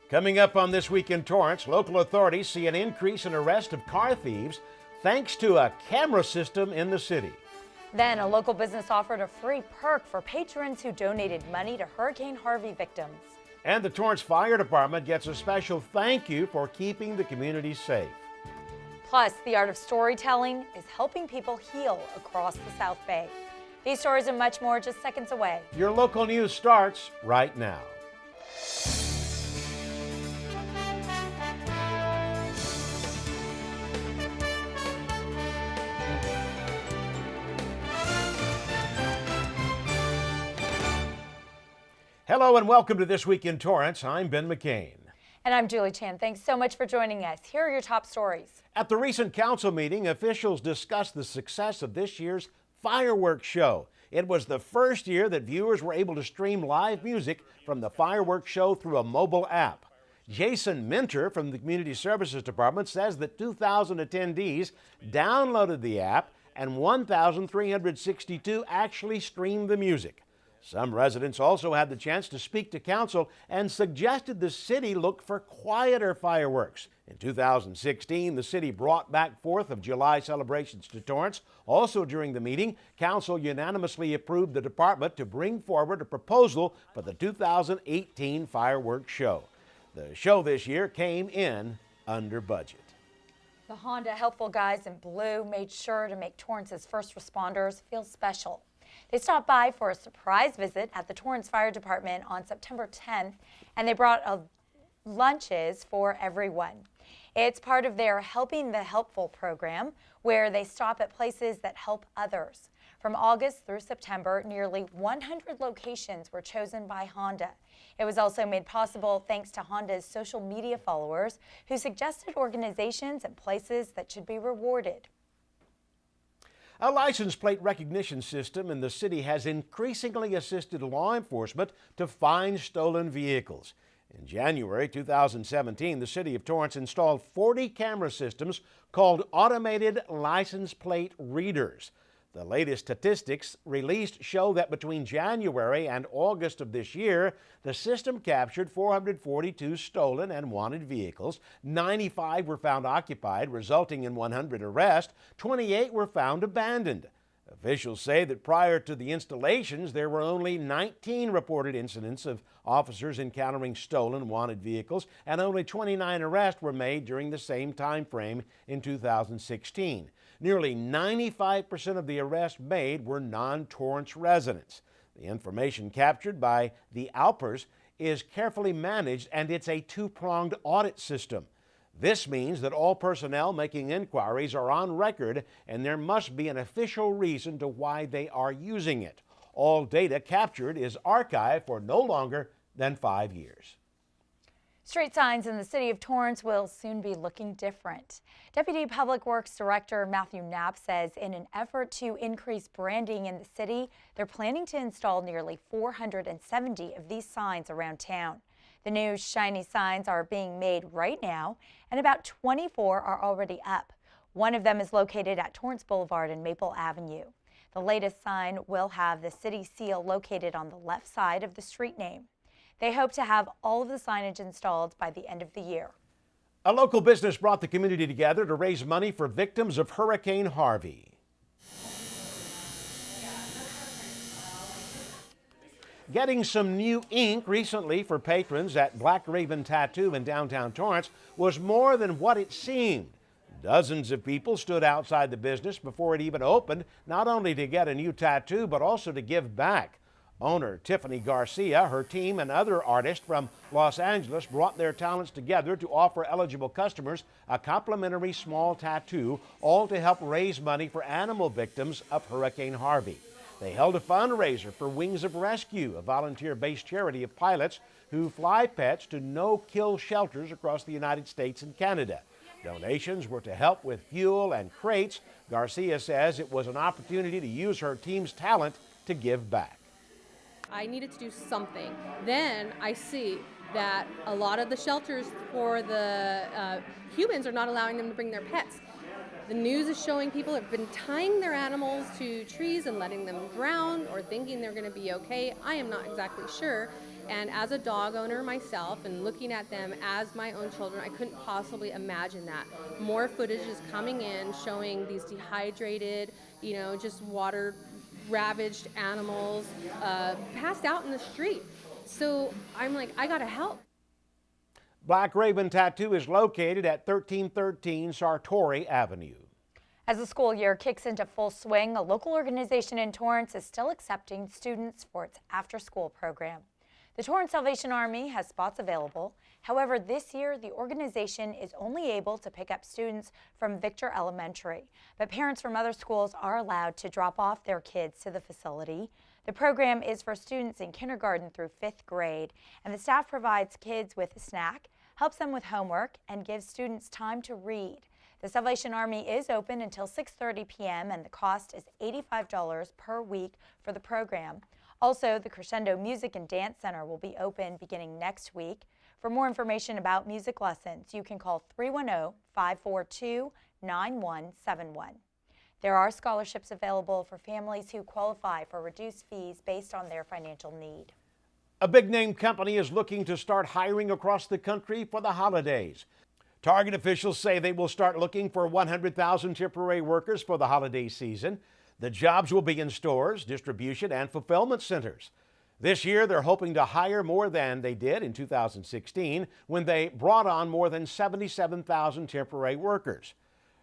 Coming up on This Week in Torrance, local authorities see an increase in arrest of car thieves thanks to a camera system in the city. Then a local business offered a free perk for patrons who donated money to Hurricane Harvey victims. And the Torrance Fire Department gets a special thank you for keeping the community safe. Plus, the art of storytelling is helping people heal across the South Bay. These stories and much more just seconds away. Your local news starts right now. Hello and welcome to This Week in Torrance. I'm Ben McCain. And I'm Julie Chan. Thanks so much for joining us. Here are your top stories. At the recent council meeting, officials discussed the success of this year's fireworks show. It was the first year that viewers were able to stream live music from the fireworks show through a mobile app. Jason Minter from the Community Services Department says that 2,000 attendees downloaded the app and 1,362 actually streamed the music. Some residents also had the chance to speak to council and suggested the city look for quieter fireworks. In 2016, the city brought back 4th of July celebrations to Torrance. Also during the meeting, council unanimously approved the department to bring forward a proposal for the 2018 fireworks show. The show this year came in under budget. The Honda Helpful Guys in Blue made sure to make Torrance's first responders feel special. They stopped by for a surprise visit at the Torrance Fire Department on September 10th, and they brought lunches for everyone. It's part of their Helping the Helpful program, where they stop at places that help others. From August through September, nearly 100 locations were chosen by Honda. It was also made possible thanks to Honda's social media followers, who suggested organizations and places that should be rewarded. A license plate recognition system in the city has increasingly assisted law enforcement to find stolen vehicles. In January 2017, the City of Torrance installed 40 camera systems called automated license plate readers. The latest statistics released show that between January and August of this year, the system captured 442 stolen and wanted vehicles. 95 were found occupied, resulting in 100 arrests. 28 were found abandoned. Officials say that prior to the installations, there were only 19 reported incidents of officers encountering stolen wanted vehicles, and only 29 arrests were made during the same time frame in 2016. Nearly 95% of the arrests made were non-Torrance residents. The information captured by the Alpers is carefully managed, and it's a two-pronged audit system. This means that all personnel making inquiries are on record, and there must be an official reason to why they are using it. All data captured is archived for no longer than 5 years. Street signs in the City of Torrance will soon be looking different. Deputy Public Works Director Matthew Knapp says in an effort to increase branding in the city, they're planning to install nearly 470 of these signs around town. The new shiny signs are being made right now, and about 24 are already up. One of them is located at Torrance Boulevard and Maple Avenue. The latest sign will have the city seal located on the left side of the street name. They hope to have all of the signage installed by the end of the year. A local business brought the community together to raise money for victims of Hurricane Harvey. Getting some new ink recently for patrons at Black Raven Tattoo in downtown Torrance was more than what it seemed. Dozens of people stood outside the business before it even opened, not only to get a new tattoo, but also to give back. Owner Tiffany Garcia, her team, and other artists from Los Angeles brought their talents together to offer eligible customers a complimentary small tattoo, all to help raise money for animal victims of Hurricane Harvey. They held a fundraiser for Wings of Rescue, a volunteer-based charity of pilots who fly pets to no-kill shelters across the United States and Canada. Donations were to help with fuel and crates. Garcia says it was an opportunity to use her team's talent to give back. I needed to do something. Then I see that a lot of the shelters for the humans are not allowing them to bring their pets. The news is showing people have been tying their animals to trees and letting them drown or thinking they're going to be okay. I am not exactly sure. And as a dog owner myself and looking at them as my own children, I couldn't possibly imagine that. More footage is coming in showing these dehydrated, just water ravaged animals passed out in the street. So I'm like, I gotta help. Black Raven Tattoo is located at 1313 Sartori Avenue. As the school year kicks into full swing, a local organization in Torrance is still accepting students for its after-school program. The Torrance Salvation Army has spots available. However, this year, the organization is only able to pick up students from Victor Elementary, but parents from other schools are allowed to drop off their kids to the facility. The program is for students in kindergarten through 5th grade, and the staff provides kids with a snack, helps them with homework, and gives students time to read. The Salvation Army is open until 6:30 p.m. and the cost is $85 per week for the program. Also, the Crescendo Music and Dance Center will be open beginning next week. For more information about music lessons, you can call 310-542-9171. There are scholarships available for families who qualify for reduced fees based on their financial need. A big-name company is looking to start hiring across the country for the holidays. Target officials say they will start looking for 100,000 temporary workers for the holiday season. The jobs will be in stores, distribution, and fulfillment centers. This year, they're hoping to hire more than they did in 2016 when they brought on more than 77,000 temporary workers.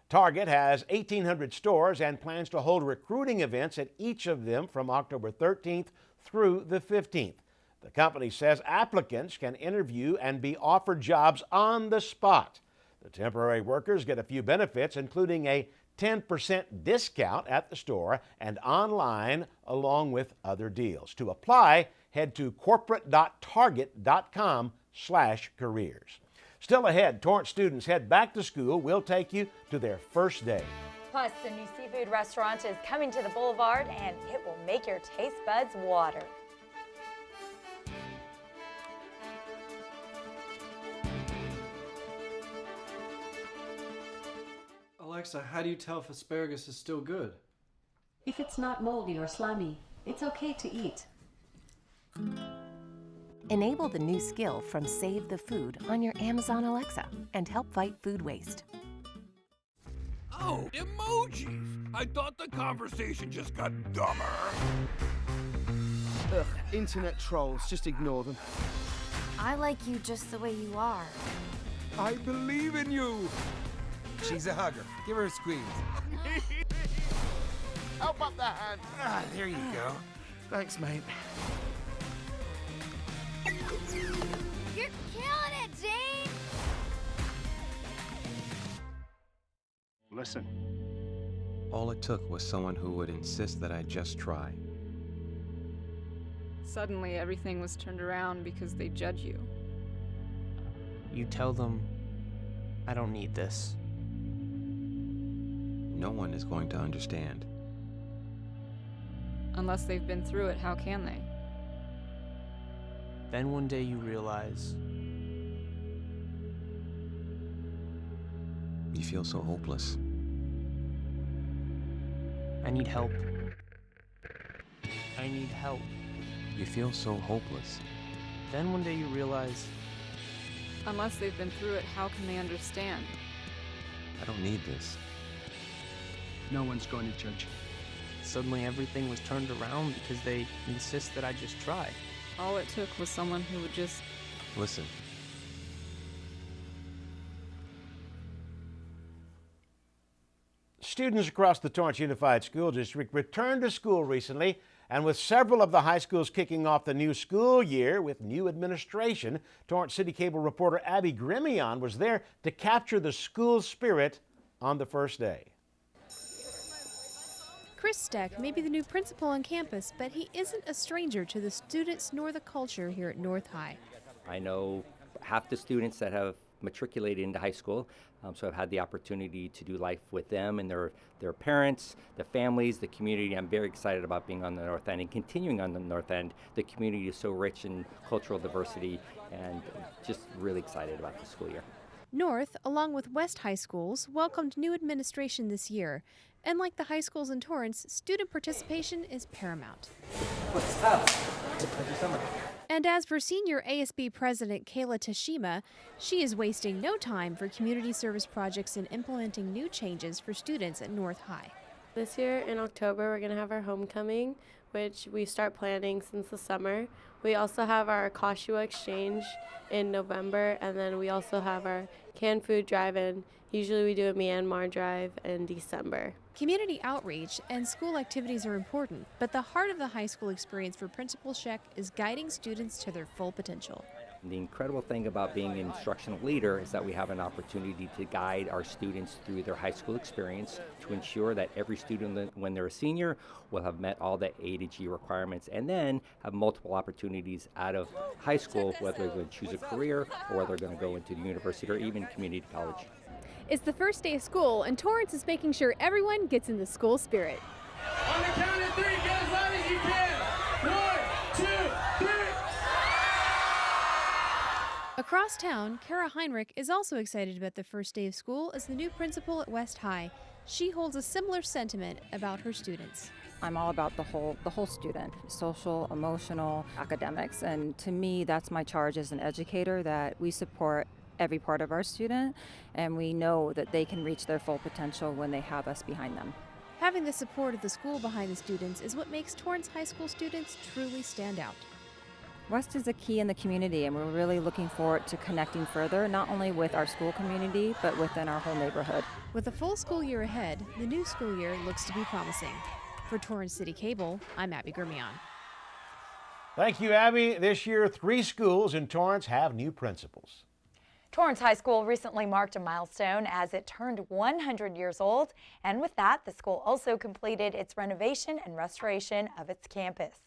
Target has 1,800 stores and plans to hold recruiting events at each of them from October 13th through the 15th. The company says applicants can interview and be offered jobs on the spot. The temporary workers get a few benefits, including a 10% discount at the store and online, along with other deals. To apply, head to corporate.target.com/careers. Still ahead, Torrance students head back to school. We'll take you to their first day. Plus, the new seafood restaurant is coming to the boulevard, and it will make your taste buds water. Alexa, how do you tell if asparagus is still good? If it's not moldy or slimy, it's okay to eat. Enable the new skill from Save the Food on your Amazon Alexa and help fight food waste. Oh, emojis! I thought the conversation just got dumber. Ugh, internet trolls, just ignore them. I like you just the way you are. I believe in you! She's a hugger. Give her a squeeze. Help up the hand. Ah, there you go. Thanks, mate. You're killing it, Jane! Listen. All it took was someone who would insist that I just try. Suddenly, everything was turned around because they judge you. You tell them, I don't need this. No one is going to understand. Unless they've been through it, how can they? Then one day you realize You feel so hopeless. I need help. I need help. You feel so hopeless. Then one day you realize, unless they've been through it, how can they understand? I don't need this. No one's going to judge you. Suddenly everything was turned around because they insist that I just try. All it took was someone who would just listen. Students across the Torrance Unified School District returned to school recently, and with several of the high schools kicking off the new school year with new administration, Torrance CitiCABLE reporter Abbie Gremillion was there to capture the school spirit on the first day. Chris Steck may be the new principal on campus, but he isn't a stranger to the students nor the culture here at North High. I know half the students that have matriculated into high school, so I've had the opportunity to do life with them and their parents, the families, the community. I'm very excited about being on the North End and continuing on the North End. The community is so rich in cultural diversity, and just really excited about the school year. North, along with West High Schools, welcomed new administration this year. And like the high schools in Torrance, student participation is paramount. What's up? And as for Senior ASB President Kayla Tashima, she is wasting no time for community service projects and implementing new changes for students at North High. This year in October, we're going to have our homecoming, which we start planning since the summer. We also have our Koshua exchange in November, and then we also have our canned food drive-in. Usually we do a Myanmar drive in December. Community outreach and school activities are important, but the heart of the high school experience for Principal Scheck is guiding students to their full potential. The incredible thing about being an instructional leader is that we have an opportunity to guide our students through their high school experience to ensure that every student, when they're a senior, will have met all the A to G requirements and then have multiple opportunities out of high school, whether they're going to choose a career or whether they're going to go into the university or even community college. It's the first day of school, and Torrance is making sure everyone gets in the school spirit. On the count of 3, get as loud as you can. 1, 2, 3. Across town, Kara Heinrich is also excited about the first day of school as the new principal at West High. She holds a similar sentiment about her students. I'm all about the whole student, social, emotional, academics, and to me that's my charge as an educator, that we support every part of our student and we know that they can reach their full potential when they have us behind them. Having the support of the school behind the students is what makes Torrance High School students truly stand out. West is a key in the community, and we're really looking forward to connecting further, not only with our school community, but within our whole neighborhood. With a full school year ahead, the new school year looks to be promising. For Torrance CitiCABLE, I'm Abbie Gremillion. Thank you, Abby. This year, 3 schools in Torrance have new principals. Torrance High School recently marked a milestone as it turned 100 years old, and with that, the school also completed its renovation and restoration of its campus.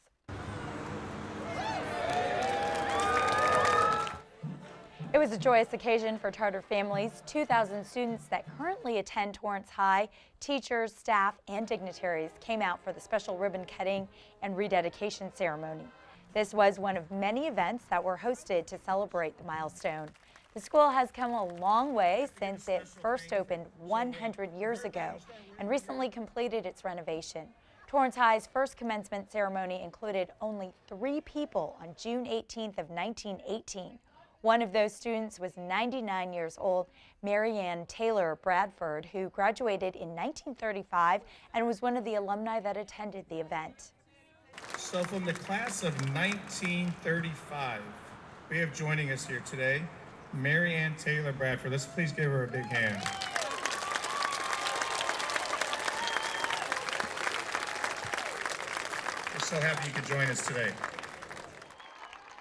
It was a joyous occasion for charter families. 2,000 students that currently attend Torrance High, teachers, staff, and dignitaries came out for the special ribbon cutting and rededication ceremony. This was one of many events that were hosted to celebrate the milestone. The school has come a long way since it first opened 100 years ago and recently completed its renovation. Torrance High's first commencement ceremony included only 3 people on June 18th of 1918. One of those students was 99 years old, Marianne Taylor Bradford, who graduated in 1935 and was one of the alumni that attended the event. So from the class of 1935, we have joining us here today, Marianne Taylor Bradford. Let's please give her a big hand. We're so happy you could join us today.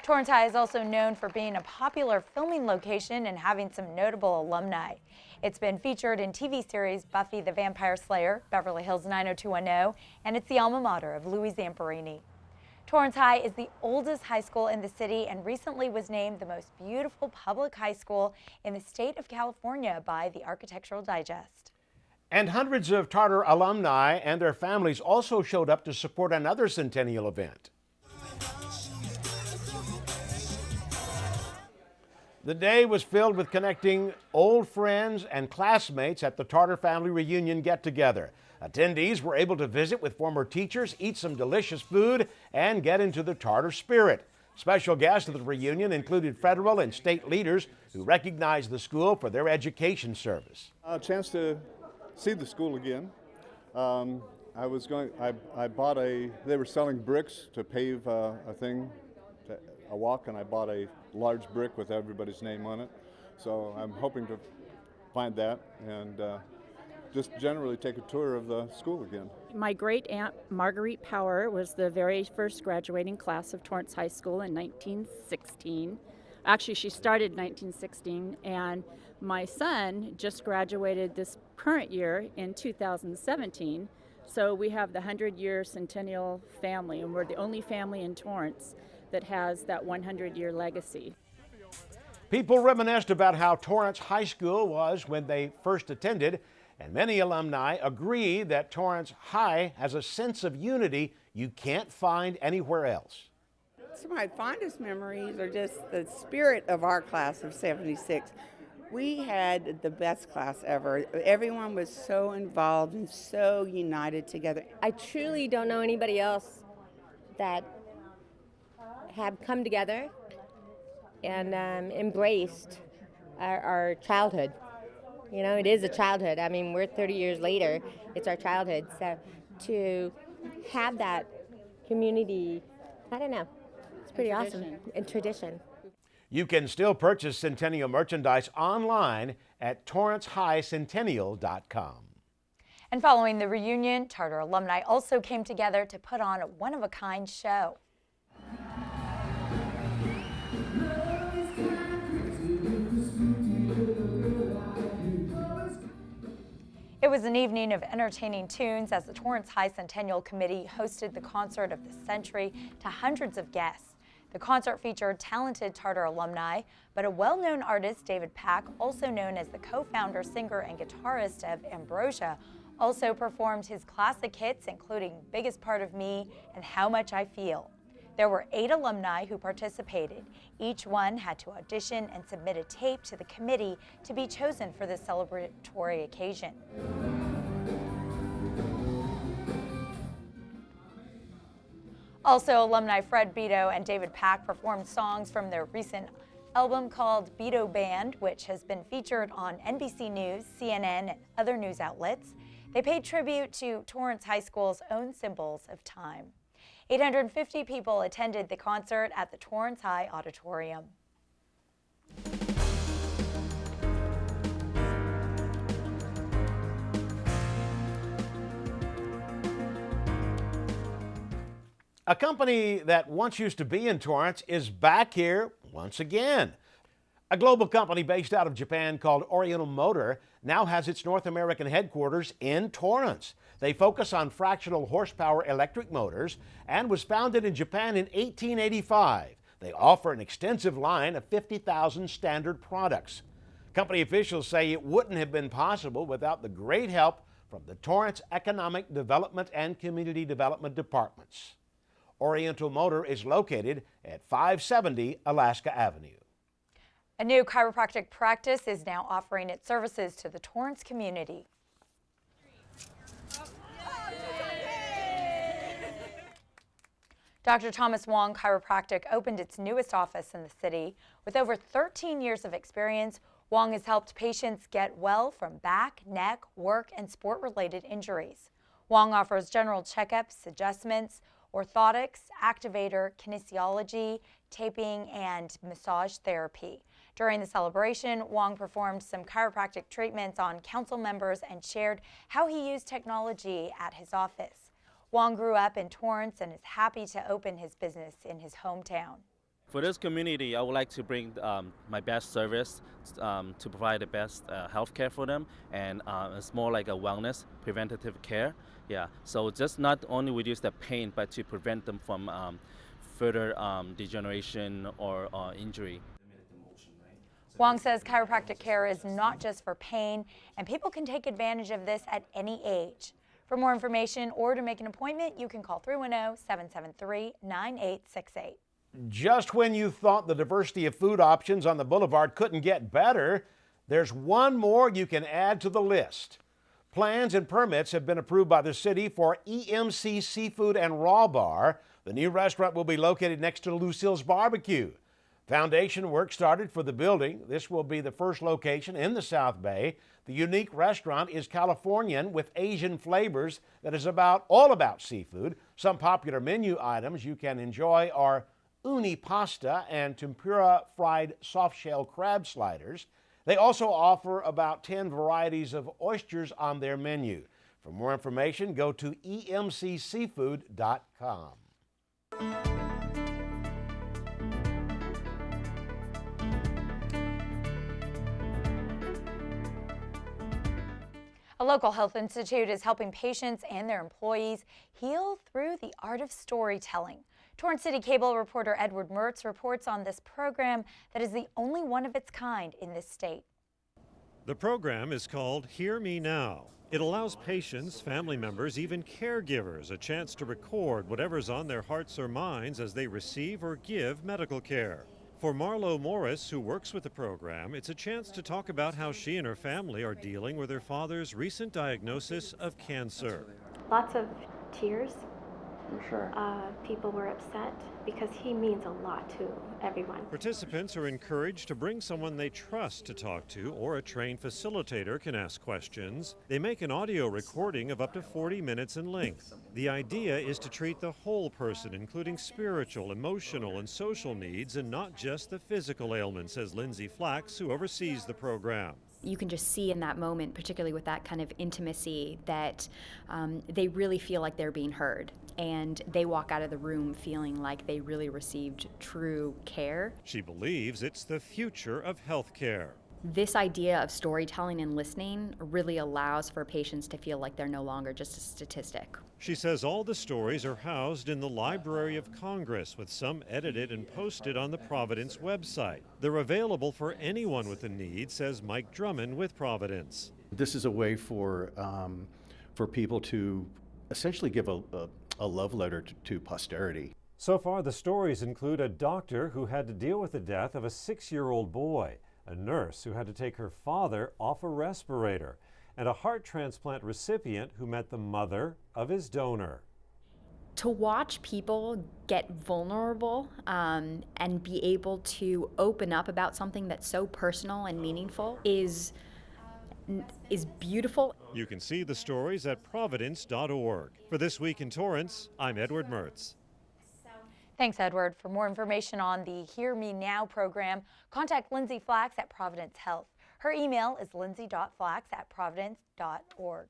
Torrance High is also known for being a popular filming location and having some notable alumni. It's been featured in TV series Buffy the Vampire Slayer, Beverly Hills 90210, and it's the alma mater of Louis Zamperini. Torrance High is the oldest high school in the city and recently was named the most beautiful public high school in the state of California by the Architectural Digest. And hundreds of charter alumni and their families also showed up to support another Centennial event. The day was filled with connecting old friends and classmates at the Tartar Family Reunion get-together. Attendees were able to visit with former teachers, eat some delicious food, and get into the Tartar spirit. Special guests at the reunion included federal and state leaders who recognized the school for their education service. A chance to see the school again. I bought they were selling bricks to pave a walk, and I bought a large brick with everybody's name on it. So I'm hoping to find that and just generally take a tour of the school again. My great aunt Marguerite Power was the very first graduating class of Torrance High School in 1916. Actually, she started in 1916, and my son just graduated this current year in 2017. So we have the 100-year Centennial family, and we're the only family in Torrance that has that 100-year legacy. People reminisced about how Torrance High School was when they first attended, and many alumni agree that Torrance High has a sense of unity you can't find anywhere else. Some of my fondest memories are just the spirit of our class of 76. We had the best class ever. Everyone was so involved and so united together. I truly don't know anybody else that have come together and embraced our childhood. You know, it is a childhood. I mean, we're 30 years later, it's our childhood. So to have that community, I don't know, it's pretty awesome. And tradition. You can still purchase Centennial merchandise online at torrancehighcentennial.com. And following the reunion, Charter alumni also came together to put on a one-of-a-kind show. It was an evening of entertaining tunes as the Torrance High Centennial Committee hosted the concert of the century to hundreds of guests. The concert featured talented Charter alumni, but a well-known artist, David Pack, also known as the co-founder, singer, and guitarist of Ambrosia, also performed his classic hits, including Biggest Part of Me and How Much I Feel. There were 8 alumni who participated. Each one had to audition and submit a tape to the committee to be chosen for this celebratory occasion. Also, alumni Fred Beto and David Pack performed songs from their recent album called Beto Band, which has been featured on NBC News, CNN, and other news outlets. They paid tribute to Torrance High School's own symbols of time. 850 people attended the concert at the Torrance High Auditorium. A company that once used to be in Torrance is back here once again. A global company based out of Japan called Oriental Motor now has its North American headquarters in Torrance. They focus on fractional horsepower electric motors and was founded in Japan in 1885. They offer an extensive line of 50,000 standard products. Company officials say it wouldn't have been possible without the great help from the Torrance Economic Development and Community Development Departments. Oriental Motor is located at 570 Alaska Avenue. A new chiropractic practice is now offering its services to the Torrance community. Dr. Thomas Wong Chiropractic opened its newest office in the city. With over 13 years of experience, Wong has helped patients get well from back, neck, work, and sport-related injuries. Wong offers general checkups, adjustments, orthotics, activator, kinesiology, taping, and massage therapy. During the celebration, Wong performed some chiropractic treatments on council members and shared how he used technology at his office. Wong grew up in Torrance and is happy to open his business in his hometown. For this community, I would like to bring my best service to provide the best health care for them, and it's more like a wellness, preventative care. Yeah, so just not only reduce the pain, but to prevent them from further degeneration or injury. Wong says chiropractic care is not just for pain, and people can take advantage of this at any age. For more information or to make an appointment, you can call 310-773-9868. Just when you thought the diversity of food options on the boulevard couldn't get better, there's one more you can add to the list. Plans and permits have been approved by the city for EMC Seafood and Raw Bar. The new restaurant will be located next to Lucille's Barbecue. Foundation work started for the building. This will be the first location in the South Bay. The unique restaurant is Californian with Asian flavors that is all about seafood. Some popular menu items you can enjoy are uni pasta and tempura fried soft-shell crab sliders. They also offer about 10 varieties of oysters on their menu. For more information, go to emcseafood.com. A local health institute is helping patients and their employees heal through the art of storytelling. Torrance CitiCABLE reporter Edward Mertz reports on this program that is the only one of its kind in this state. The program is called Hear Me Now. It allows patients, family members, even caregivers a chance to record whatever's on their hearts or minds as they receive or give medical care. For Marlo Morris, who works with the program, it's a chance to talk about how she and her family are dealing with her father's recent diagnosis of cancer. Lots of tears, people were upset because he means a lot to everyone. Participants are encouraged to bring someone they trust to talk to, or a trained facilitator can ask questions. They make an audio recording of up to 40 minutes in length. The idea is to treat the whole person, including spiritual, emotional, and social needs, and not just the physical ailment, says Lindsay Flax, who oversees the program. You can just see in that moment, particularly with that kind of intimacy, that they really feel like they're being heard. And they walk out of the room feeling like they really received true care. She believes it's the future of healthcare. This idea of storytelling and listening really allows for patients to feel like they're no longer just a statistic. She says all the stories are housed in the Library of Congress, with some edited and posted on the Providence website. They're available for anyone with a need, says Mike Drummond with Providence. This is a way for people to essentially give a love letter to posterity. So far, the stories include a doctor who had to deal with the death of a 6-year-old boy, a nurse who had to take her father off a respirator, and a heart transplant recipient who met the mother of his donor. To watch people get vulnerable and be able to open up about something that's so personal and meaningful is beautiful. You can see the stories at providence.org. For This Week in Torrance, I'm Edward Mertz. Thanks, Edward. For more information on the Hear Me Now program, contact Lindsay Flax at Providence Health. Her email is lindsay.flax@providence.org.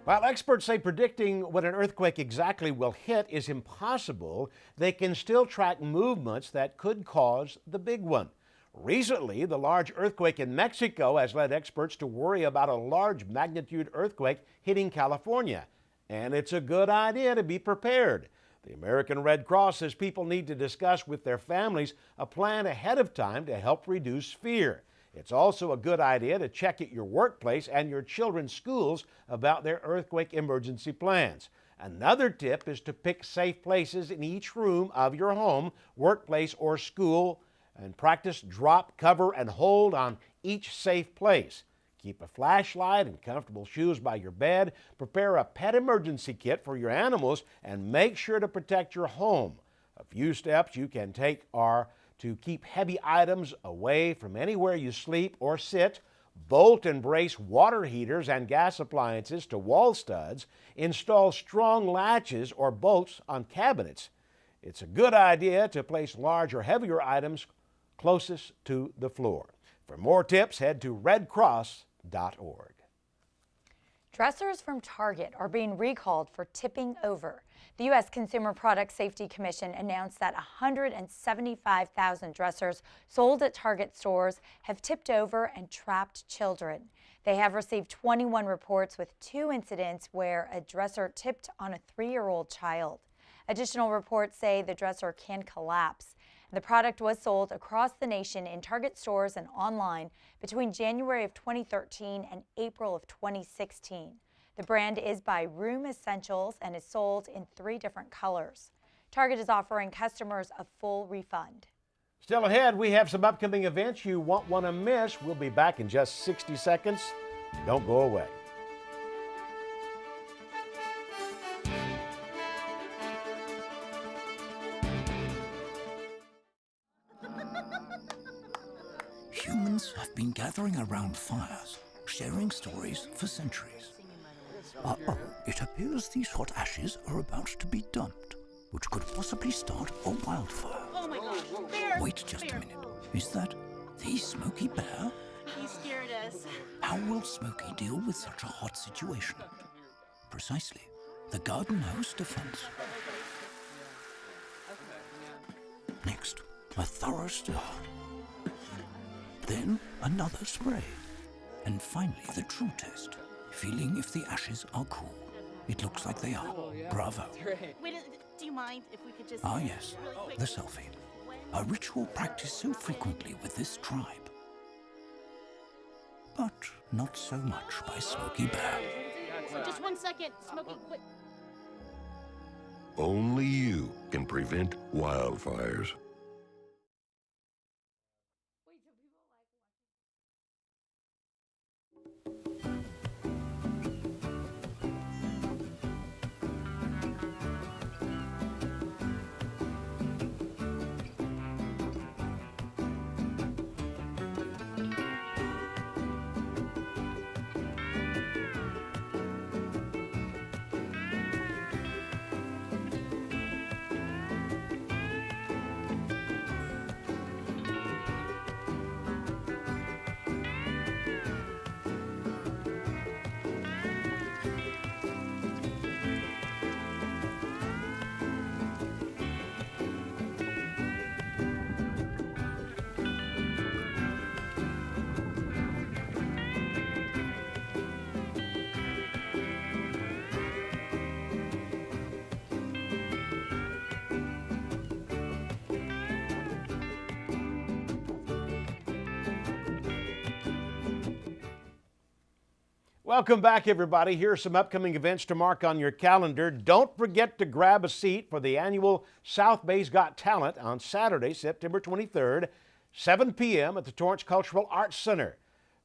While experts say predicting when an earthquake exactly will hit is impossible, they can still track movements that could cause the big one. Recently, the large earthquake in Mexico has led experts to worry about a large magnitude earthquake hitting California. And it's a good idea to be prepared. The American Red Cross says people need to discuss with their families a plan ahead of time to help reduce fear. It's also a good idea to check at your workplace and your children's schools about their earthquake emergency plans. Another tip is to pick safe places in each room of your home, workplace, or school, and practice drop, cover, and hold on each safe place. Keep a flashlight and comfortable shoes by your bed. Prepare a pet emergency kit for your animals, and make sure to protect your home. A few steps you can take are to keep heavy items away from anywhere you sleep or sit, bolt and brace water heaters and gas appliances to wall studs, install strong latches or bolts on cabinets. It's a good idea to place large or heavier items closest to the floor. For more tips, head to redcross.org. Dressers from Target are being recalled for tipping over. The U.S. Consumer Product Safety Commission announced that 175,000 dressers sold at Target stores have tipped over and trapped children. They have received 21 reports with 2 incidents where a dresser tipped on a 3-year-old child. Additional reports say the dresser can collapse. The product was sold across the nation in Target stores and online between January of 2013 and April of 2016. The brand is by Room Essentials and is sold in 3 different colors. Target is offering customers a full refund. Still ahead, we have some upcoming events you won't want to miss. We'll be back in just 60 seconds. Don't go away. Humans have been gathering around fires, sharing stories for centuries. It appears these hot ashes are about to be dumped, which could possibly start a wildfire. Oh my gosh, bear! Wait just a minute. Is that the Smokey Bear? He scared us. How will Smokey deal with such a hot situation? Precisely. The garden hose defense. Next, a thorough stir. Then another spray. And finally the true test, feeling if the ashes are cool. It looks like they are. Bravo. Wait, do you mind if we could just... Ah yes, the selfie. A ritual practiced so frequently with this tribe. But not so much by Smokey Bear. Just 1 second, Smokey, wait. Only you can prevent wildfires. Welcome back, everybody. Here are some upcoming events to mark on your calendar. Don't forget to grab a seat for the annual South Bay's Got Talent on Saturday, September 23rd, 7 p.m. at the Torrance Cultural Arts Center.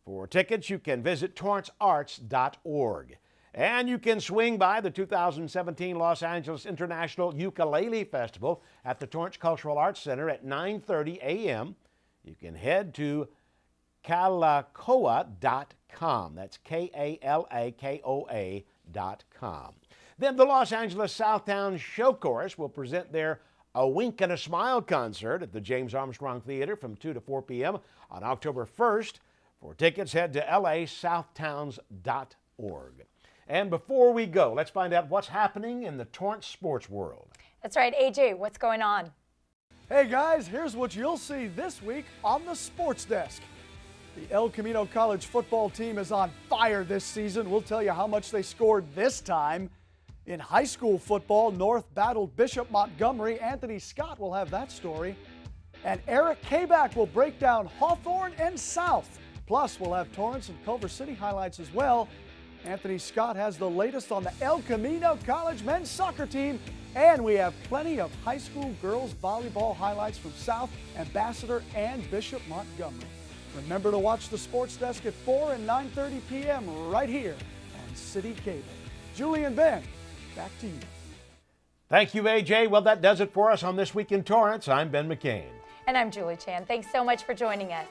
For tickets, you can visit torrancearts.org. And you can swing by the 2017 Los Angeles International Ukulele Festival at the Torrance Cultural Arts Center at 9:30 a.m. You can head to Kalakoa.com. That's Kalakoa.com. Then the Los Angeles Southtown Show Chorus will present their A Wink and a Smile concert at the James Armstrong Theater from 2 to 4 p.m. on October 1st. For tickets, head to lasouthtowns.org. And before we go, let's find out what's happening in the Torrance sports world. That's right, AJ, what's going on? Hey guys, here's what you'll see this week on the sports desk. The El Camino College football team is on fire this season. We'll tell you how much they scored this time. In high school football, North battled Bishop Montgomery. Anthony Scott will have that story. And Eric Kabak will break down Hawthorne and South. Plus, we'll have Torrance and Culver City highlights as well. Anthony Scott has the latest on the El Camino College men's soccer team. And we have plenty of high school girls volleyball highlights from South, Ambassador, and Bishop Montgomery. Remember to watch the Sports Desk at 4 and 9:30 p.m. right here on City Cable. Julie and Ben, back to you. Thank you, AJ. Well, that does it for us on This Week in Torrance. I'm Ben McCain. And I'm Julie Chan. Thanks so much for joining us.